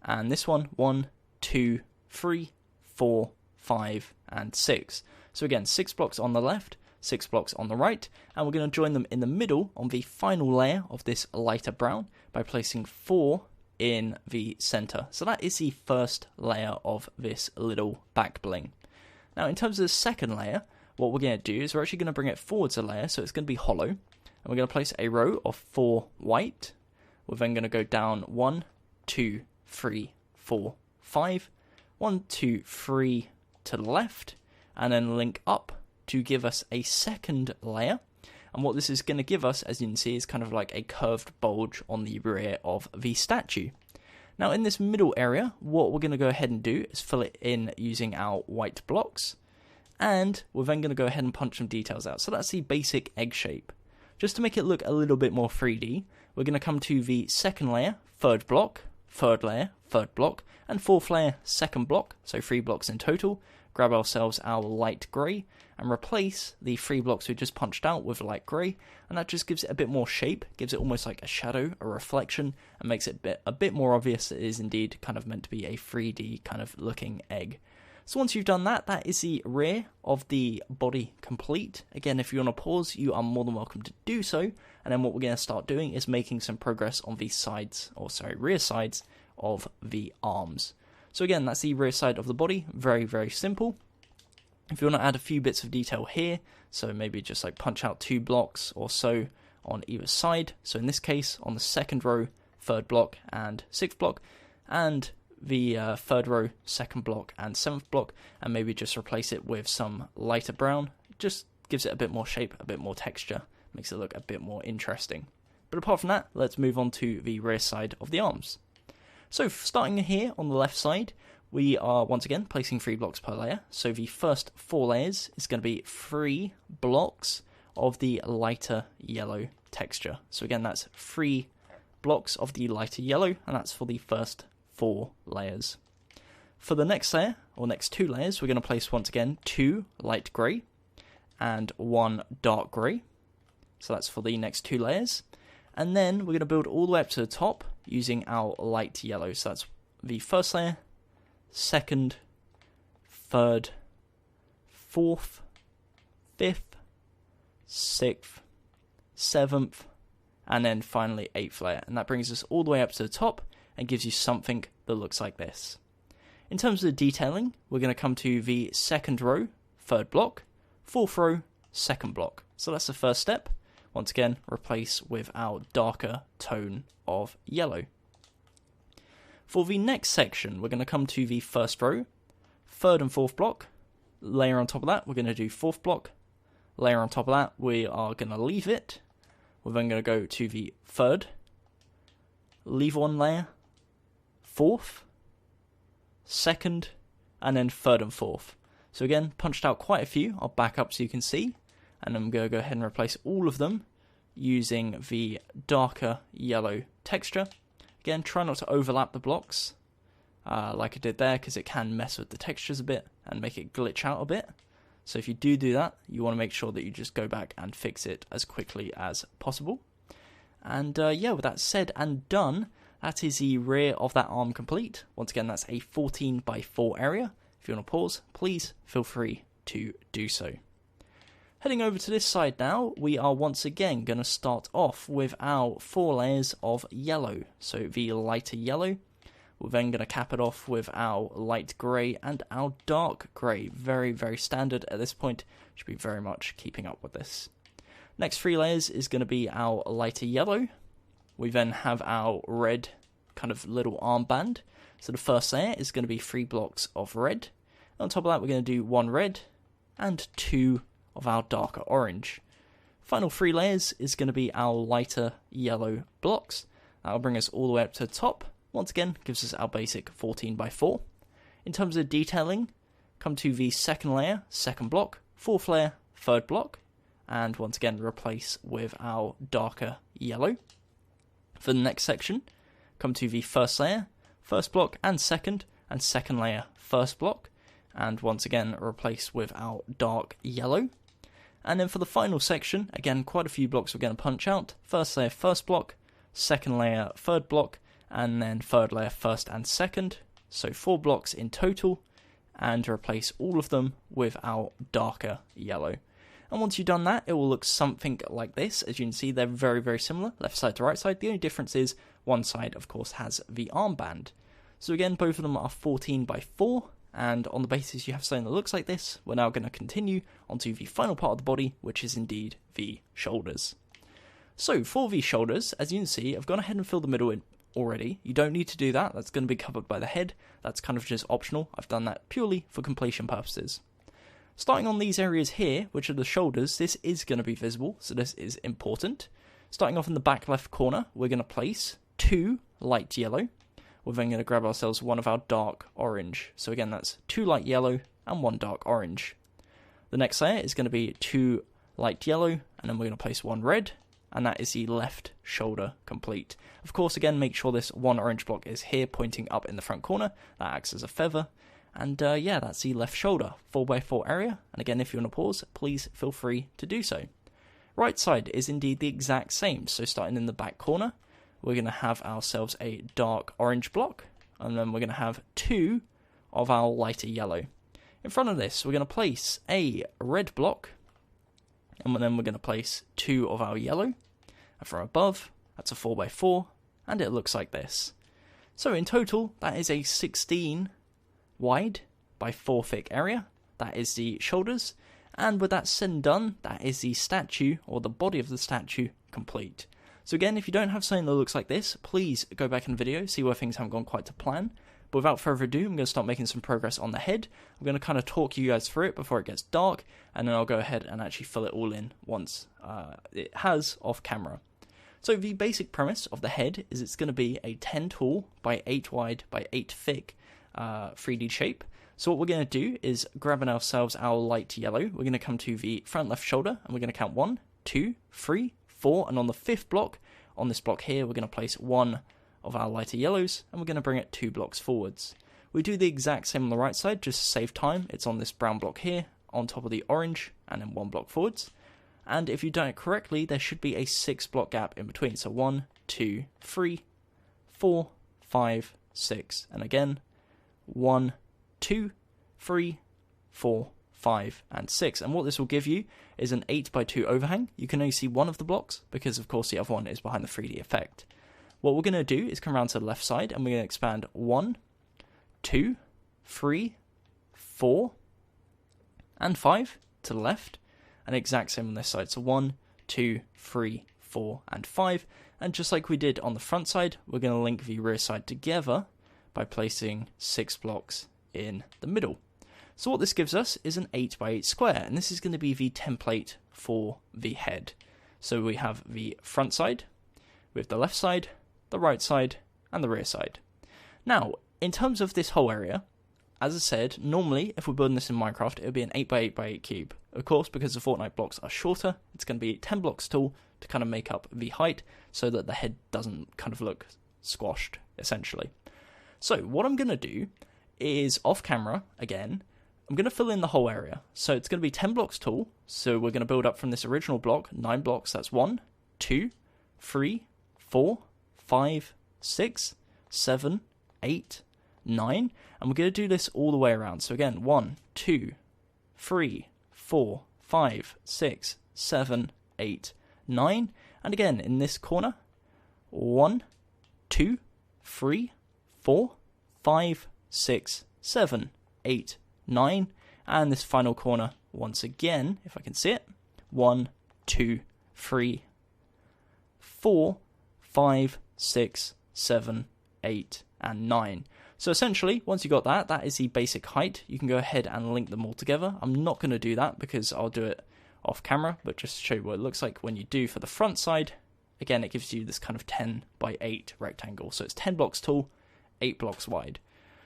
And this one, 1, 2, 3, 4, 5, and 6. So again, 6 blocks on the left, 6 blocks on the right, and we're going to join them in the middle on the final layer of this lighter brown by placing 4 in the center. So that is the first layer of this little back bling. Now in terms of the second layer, what we're going to do is we're actually going to bring it forwards a layer, so it's going to be hollow, and we're going to place a row of 4 white. We're then going to go down 1, 2, 3, 4, 5, 1, 2, 3 to the left, and then link up to give us a second layer. And what this is going to give us, as you can see, is kind of like a curved bulge on the rear of the statue. Now in this middle area, what we're going to go ahead and do is fill it in using our white blocks, and we're then going to go ahead and punch some details out. So that's the basic egg shape. Just to make it look a little bit more 3D, we're going to come to the second layer, third block, third layer, third block, and fourth layer, second block, so 3 blocks in total. Grab ourselves our light grey and replace the 3 blocks we just punched out with light grey, and that just gives it a bit more shape, gives it almost like a shadow, a reflection, and makes it a bit more obvious that it is indeed kind of meant to be a 3D kind of looking egg. So once you've done that, that is the rear of the body complete. Again, if you want to pause, you are more than welcome to do so, and then what we're going to start doing is making some progress on the sides, or sorry, rear sides of the arms. So again, that's the rear side of the body, very, very simple. If you want to add a few bits of detail here, so maybe just like punch out 2 blocks or so on either side. So in this case, on the second row, third block and 6th block, and the third row, second block and 7th block, and maybe just replace it with some lighter brown. Just gives it a bit more shape, a bit more texture, makes it look a bit more interesting. But apart from that, let's move on to the rear side of the arms. So starting here on the left side, we are once again placing 3 blocks per layer. So the first 4 layers is going to be 3 blocks of the lighter yellow texture. So again, that's 3 blocks of the lighter yellow, and that's for the first 4 layers. For the next layer, or next 2 layers, we're going to place once again 2 light grey and 1 dark grey. So that's for the next 2 layers. And then we're going to build all the way up to the top using our light yellow. So that's the first layer, second, third, fourth, 5th, 6th, 7th, and then finally 8th layer. And that brings us all the way up to the top and gives you something that looks like this. In terms of the detailing, we're going to come to the second row, third block, 4th row, second block. So that's the first step. Once again, replace with our darker tone of yellow. For the next section, we're going to come to the first row, third and 4th block. Layer on top of that, we're going to do 4th block. Layer on top of that, we are going to leave it. We're then going to go to the third, leave 1 layer, 4th, second, and then 3rd and 4th. So again, punched out quite a few. I'll back up so you can see. And I'm going to go ahead and replace all of them using the darker yellow texture. Again, try not to overlap the blocks like I did there, because it can mess with the textures a bit and make it glitch out a bit. So if you do that, you want to make sure that you just go back and fix it as quickly as possible. And yeah, with that said and done, that is the rear of that arm complete. Once again, that's a 14 by 4 area. If you want to pause, please feel free to do so. Heading over to this side now, we are once again going to start off with our 4 layers of yellow. So the lighter yellow, we're then going to cap it off with our light grey and our dark grey. Very, very standard at this point. Should be very much keeping up with this. Next 3 layers is going to be our lighter yellow, we then have our red kind of little armband. So the first layer is going to be 3 blocks of red. On top of that, we're going to do 1 red and 2 of our darker orange. Final 3 layers is going to be our lighter yellow blocks. That'll bring us all the way up to the top. Once again, gives us our basic 14 by 4. In terms of detailing, come to the second layer, second block, fourth layer, third block, and once again replace with our darker yellow. For the next section, come to the first layer, first block and second layer, first block, and once again replace with our dark yellow. And then for the final section, again quite a few blocks we're going to punch out. First layer, first block, second layer, third block, and then third layer, first and second. So 4 blocks in total, and replace all of them with our darker yellow. And once you've done that, it will look something like this. As you can see, they're very, very similar, left side to right side. The only difference is one side, of course, has the armband. So again, both of them are 14 by 4. And on the basis you have something that looks like this, we're now going to continue onto the final part of the body, which is indeed the shoulders. So for the shoulders, as you can see, I've gone ahead and filled the middle in already. You don't need to do that. That's going to be covered by the head. That's kind of just optional. I've done that purely for completion purposes. Starting on these areas here, which are the shoulders, this is going to be visible, so this is important. Starting off in the back left corner, we're going to place 2 light yellow. We're then going to grab ourselves 1 of our dark orange. So again, that's 2 light yellow and 1 dark orange. The next layer is going to be 2 light yellow, and then we're going to place 1 red, and that is the left shoulder complete. Of course, again, make sure this 1 orange block is here pointing up in the front corner. That acts as a feather. And yeah, that's the left shoulder, 4x4 area. And again, if you want to pause, please feel free to do so. Right side is indeed the exact same. So starting in the back corner, we're going to have ourselves a dark orange block, and then we're going to have 2 of our lighter yellow. In front of this, we're going to place a red block, and then we're going to place 2 of our yellow. And from above, that's a 4x4, and it looks like this. So in total, that is a 16 wide by 4 thick area. That is the shoulders, and with that said and done, that is the statue, or the body of the statue, complete. So again, if you don't have something that looks like this, please go back in the video, see where things haven't gone quite to plan. But without further ado, I'm going to start making some progress on the head. I'm going to kind of talk you guys through it before it gets dark, and then I'll go ahead and actually fill it all in once it has off camera. So the basic premise of the head is it's going to be a 10 tall by 8 wide by 8 thick 3D shape. So what we're going to do is grabbing ourselves our light yellow, we're going to come to the front left shoulder, and we're going to count 1, 2, 3, 4, and on the 5th block, on this block here, we're going to place 1 of our lighter yellows, and we're going to bring it 2 blocks forwards. We do the exact same on the right side, just to save time. It's on this brown block here, on top of the orange, and then 1 block forwards. And if you've done it correctly, there should be a 6 block gap in between. So 1, 2, 3, 4, 5, 6, and again, 1, 2, 3, 4, 5, and 6. And what this will give you is an 8x2 overhang. You can only see one of the blocks because, of course, the other one is behind the 3D effect. What we're going to do is come around to the left side, and we're going to expand 1, 2, 3, 4, and 5 to the left, and exact same on this side. So 1, 2, 3, 4, and 5. And just like we did on the front side, we're going to link the rear side together by placing 6 blocks in the middle. So what this gives us is an 8x8 square, and this is going to be the template for the head. So we have the front side, with the left side, the right side, and the rear side. Now, in terms of this whole area, as I said, normally if we're building this in Minecraft, it would be an 8x8x8 cube. Of course, because the Fortnite blocks are shorter, it's going to be 10 blocks tall to kind of make up the height so that the head doesn't kind of look squashed, essentially. So what I'm going to do is, off camera, again, I'm going to fill in the whole area. So it's going to be 10 blocks tall, so we're going to build up from this original block, 9 blocks, that's 1, 2, 3, 4, 5, 6, 7, 8, 9, and we're going to do this all the way around. So again, 1, 2, 3, 4, 5, 6, 7, 8, 9, and again in this corner, 1, 2, 3, 4, 5, 6, 7, 8, 9, and this final corner once again, if I can see it, 1, 2, 3, 4, 5, 6, 7, 8, and 9. So essentially, once you got that, that is the basic height. You can go ahead and link them all together. I'm not going to do that because I'll do it off camera, but just to show you what it looks like when you do for the front side. Again, it gives you this kind of 10 by 8 rectangle. So it's 10 blocks tall, 8 blocks wide.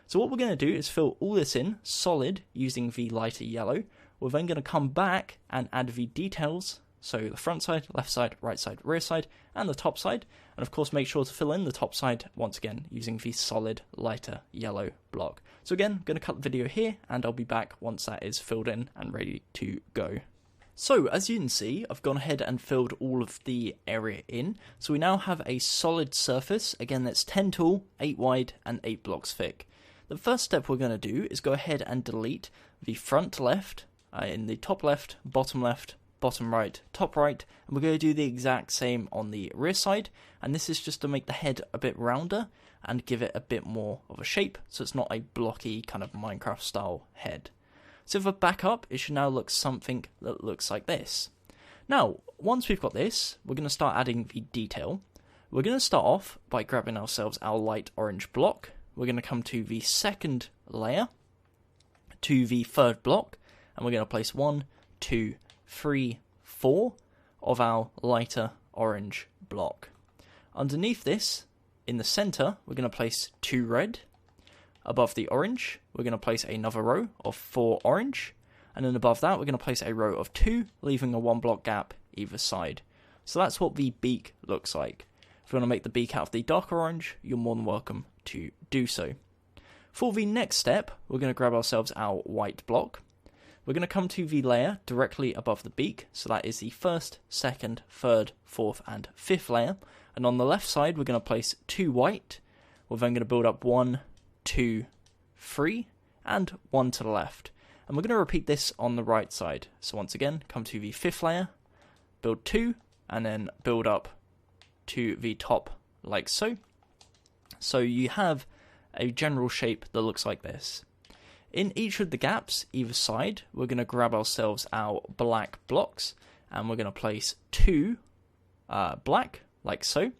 So what we're going to do is fill all this in solid using the lighter yellow. We're then going to come back and add the details. So the front side, left side, right side, rear side, and the top side. And of course, make sure to fill in the top side once again using the solid lighter yellow block. So again, I'm going to cut the video here and I'll be back once that is filled in and ready to go. So as you can see, I've gone ahead and filled all of the area in. So we now have a solid surface, again that's 10 tall, 8 wide, and 8 blocks thick. The first step we're going to do is go ahead and delete the front left, in the top left, bottom right, top right, and we're going to do the exact same on the rear side, and this is just to make the head a bit rounder and give it a bit more of a shape, so it's not a blocky kind of Minecraft style head. So if I back up, it should now look something that looks like this. Now, once we've got this, we're going to start adding the detail. We're going to start off by grabbing ourselves our light orange block. We're going to come to the second layer, to the third block, and we're going to place 1, 2, 3, 4 of our lighter orange block. Underneath this, in the center, we're going to place 2 red. Above the orange, we're going to place another row of 4 orange. And then above that, we're going to place a row of 2, leaving a 1 block gap either side. So that's what the beak looks like. If you want to make the beak out of the darker orange, you're more than welcome to do so. For the next step, we're going to grab ourselves our white block. We're going to come to the layer directly above the beak, so that is the first, second, third, fourth, and fifth layer. And on the left side, we're going to place 2 white. We're then going to build up 1, 2, 3, and 1 to the left. And we're going to repeat this on the right side. So once again, come to the fifth layer, build 2, and then build up to the top like so. So you have a general shape that looks like this. In each of the gaps, either side, we're going to grab ourselves our black blocks, and we're going to place 2 black, like so.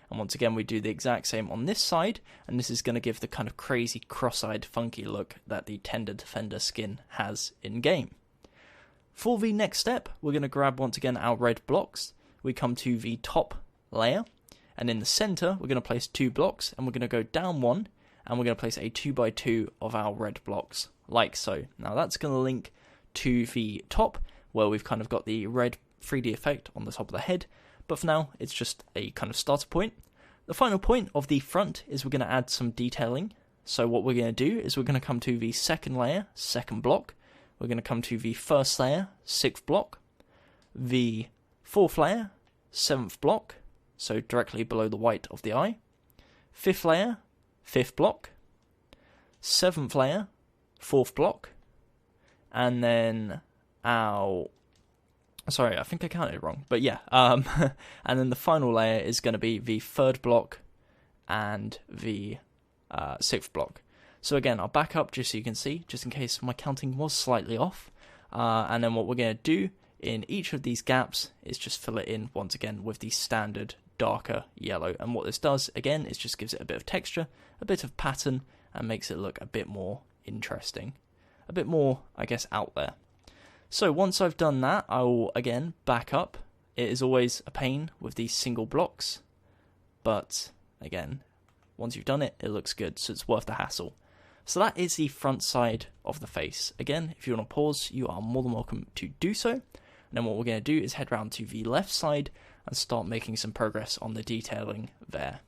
And once again, we do the exact same on this side, and this is going to give the kind of crazy cross-eyed funky look that the Tender Defender skin has in-game. For the next step, we're going to grab once again our red blocks. We come to the top layer, and in the center, we're going to place 2 blocks, and we're going to go down 1, and we're going to place a 2x2 of our red blocks, like so. Now that's going to link to the top, where we've kind of got the red 3D effect on the top of the head, but for now, it's just a kind of starter point. The final point of the front is we're going to add some detailing. So what we're going to do is we're going to come to the second layer, second block. We're going to come to the first layer, 6th block. The 4th layer, 7th block, so directly below the white of the eye. 5th layer, 5th block. 7th layer, 4th block. And then our... Sorry, I think I counted it wrong, but yeah. And then the final layer is going to be the 3rd block and the 6th block. So again, I'll back up just so you can see, just in case my counting was slightly off. And then what we're going to do in each of these gaps is just fill it in once again with the standard darker yellow. And what this does, again, is just gives it a bit of texture, a bit of pattern, and makes it look a bit more interesting. A bit more, I guess, out there. So once I've done that, I will again back up. It is always a pain with these single blocks, but again, once you've done it, it looks good, so it's worth the hassle. So that is the front side of the face. Again, if you want to pause, you are more than welcome to do so. And then what we're going to do is head round to the left side and start making some progress on the detailing there.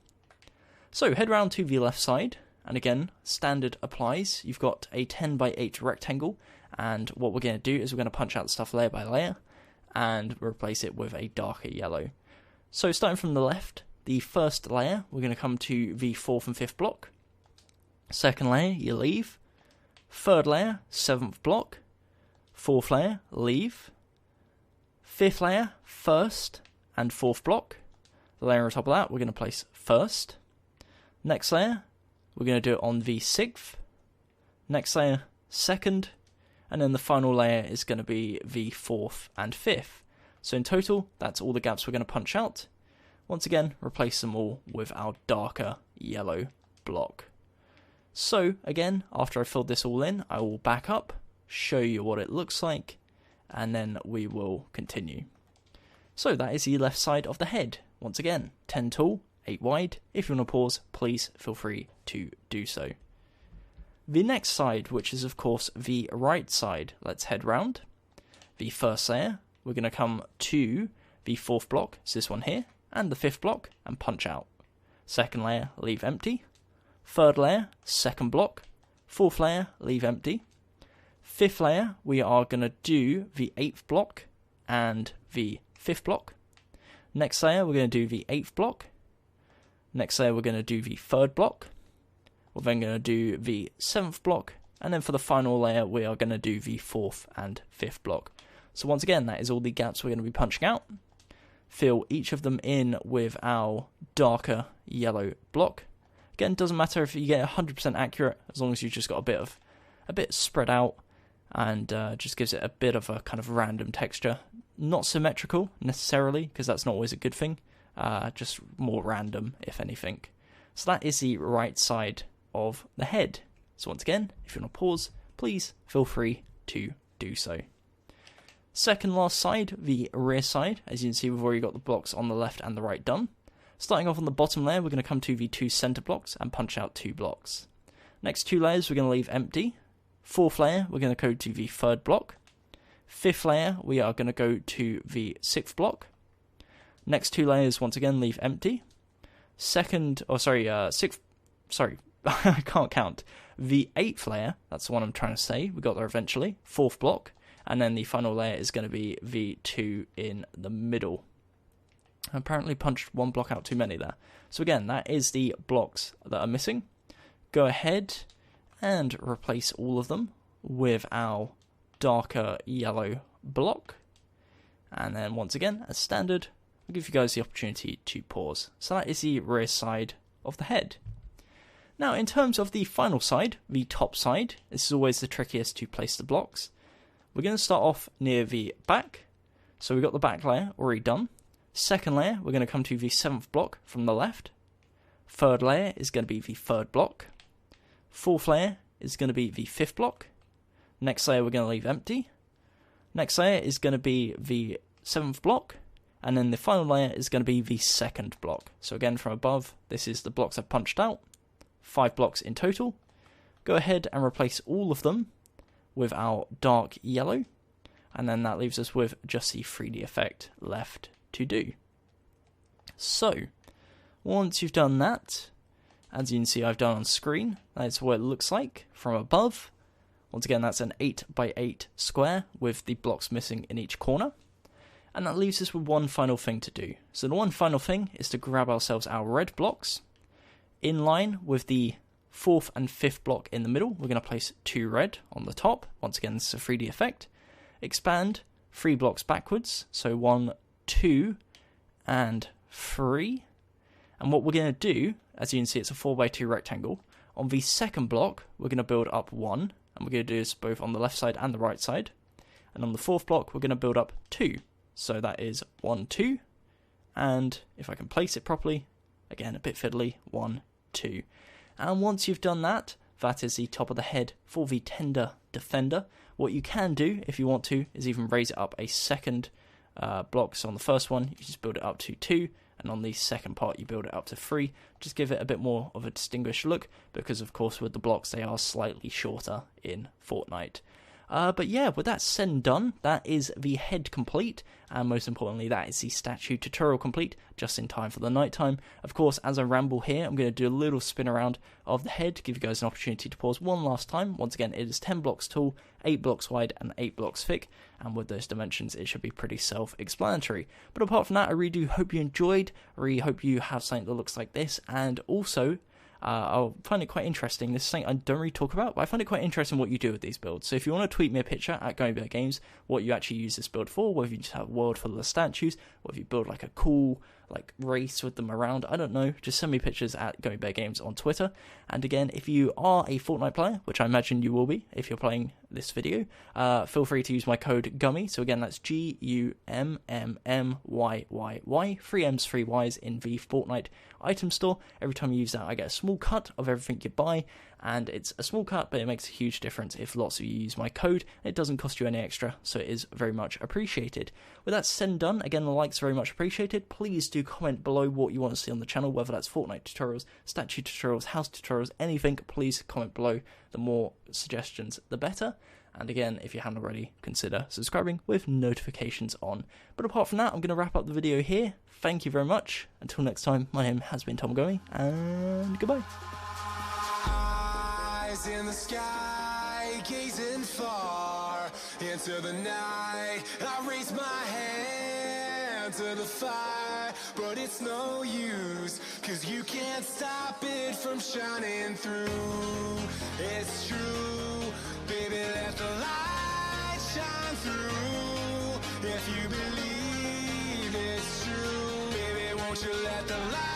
So head round to the left side, and again, standard applies. You've got a 10 by 8 rectangle, and what we're going to do is we're going to punch out the stuff layer by layer and replace it with a darker yellow. So starting from the left, the first layer, we're going to come to the 4th and 5th block. Second layer, you leave. 3rd layer, 7th block. 4th layer, leave. 5th layer, 1st and 4th block. The layer on top of that, we're going to place 1st. Next layer, we're going to do it on the 6th. Next layer, 2nd. And then the final layer is going to be the 4th and 5th. So in total, that's all the gaps we're going to punch out. Once again, replace them all with our darker yellow block. So again, after I filled this all in, I will back up, show you what it looks like, and then we will continue. So that is the left side of the head. Once again, 10 tall, 8 wide. If you want to pause, please feel free to do so. The next side, which is of course the right side, let's head round. The first layer, we're going to come to the fourth block, it's this one here, and the fifth block, and punch out. Second layer, leave empty. Third layer, second block. Fourth layer, leave empty. Fifth layer, we are going to do the eighth block and the fifth block. Next layer, we're going to do the eighth block. Next layer, we're going to do the third block. We're then going to do the seventh block. And then for the final layer, we are going to do the fourth and fifth block. So once again, that is all the gaps we're going to be punching out. Fill each of them in with our darker yellow block. Again, doesn't matter if you get 100% accurate, as long as you've just got a bit spread out, and just gives it a bit of a kind of random texture. Not symmetrical necessarily, because that's not always a good thing. Just more random, if anything. So that is the right side of the head. So once again, if you want to pause, please feel free to do so. Second last side, the rear side. As you can see, we've already got the blocks on the left and the right done. Starting off on the bottom layer, we're going to come to the two center blocks and punch out 2 blocks. Next 2 layers, we're going to leave empty. Fourth layer, we're going to go to the third block. Fifth layer, we are going to go to the sixth block. Next 2 layers, once again, leave empty. Sixth, sorry, I can't count. The 8th layer, that's the one I'm trying to say, we got there eventually. Fourth block, and then the final layer is going to be the 2 in the middle. I apparently punched 1 block out too many there. So again, that is the blocks that are missing. Go ahead and replace all of them with our darker yellow block. And then once again, as standard, I'll give you guys the opportunity to pause. So that is the rear side of the head. Now, in terms of the final side, the top side, this is always the trickiest to place the blocks. We're going to start off near the back. So we've got the back layer already done. Second layer, we're going to come to the 7th block from the left. Third layer is going to be the 3rd block. Fourth layer is going to be the 5th block. Next layer, we're going to leave empty. Next layer is going to be the 7th block. And then the final layer is going to be the 2nd block. So again, from above, this is the blocks I've punched out. 5 blocks in total. Go ahead and replace all of them with our dark yellow. And then that leaves us with just the 3D effect left to do. So, once you've done that, as you can see I've done on screen, that's what it looks like from above. Once again, that's an 8x8 square with the blocks missing in each corner. And that leaves us with one final thing to do. So the one final thing is to grab ourselves our red blocks. In line with the 4th and 5th block in the middle, we're going to place 2 red on the top. Once again, this is a 3D effect. Expand 3 blocks backwards, so 1, 2, and 3. And what we're going to do, as you can see, it's a 4x2 rectangle. On the 2nd block, we're going to build up 1, and we're going to do this both on the left side and the right side. And on the 4th block, we're going to build up 2. So that is 1, 2, and if I can place it properly, again, a bit fiddly, 1, 2. And once you've done that, that is the top of the head for the tender defender. What you can do, if you want to, is even raise it up a second block. So on the first one, you just build it up to 2, and on the second part, you build it up to 3. Just give it a bit more of a distinguished look, because of course with the blocks, they are slightly shorter in Fortnite. But yeah, with that said and done, that is the head complete, and most importantly, that is the statue tutorial complete, just in time for the night time. Of course, as I ramble here, I'm going to do a little spin around of the head, give you guys an opportunity to pause one last time. Once again, it is 10 blocks tall, 8 blocks wide, and 8 blocks thick, and with those dimensions, it should be pretty self-explanatory. But apart from that, I really do hope you enjoyed, I really hope you have something that looks like this, and also, I'll find it quite interesting. This is something I don't really talk about, but I find it quite interesting what you do with these builds. So if you want to tweet me a picture at Gummmyyy Games, what you actually use this build for, whether you just have a world full of statues, or if you build like a cool like race with them around. I don't know. Just send me pictures at Gummmyyy Games on Twitter. And again, if you are a Fortnite player, which I imagine you will be if you're playing this video, feel free to use my code Gummmyyy. So again, that's GUMMMYYY, 3 M's, 3 Y's in the Fortnite item store. Every time you use that, I get a small cut of everything you buy, and it's a small cut, but it makes a huge difference if lots of you use my code. It doesn't cost you any extra, so it is very much appreciated. With that said and done, again, the likes are very much appreciated. Please do comment below what you want to see on the channel, whether that's Fortnite tutorials, statue tutorials, house tutorials, anything. Please comment below. The more suggestions, the better. And again, if you haven't already, consider subscribing with notifications on. But apart from that, I'm going to wrap up the video here. Thank you very much. Until next time, my name has been Tom Gummmyyy, and goodbye. Eyes in the sky, gazing far into the night. I raise my hand to the fire, but it's no use, 'cause you can't stop it from shining through. It's true, baby, let the light shine through. If you believe it's true, baby, won't you let the light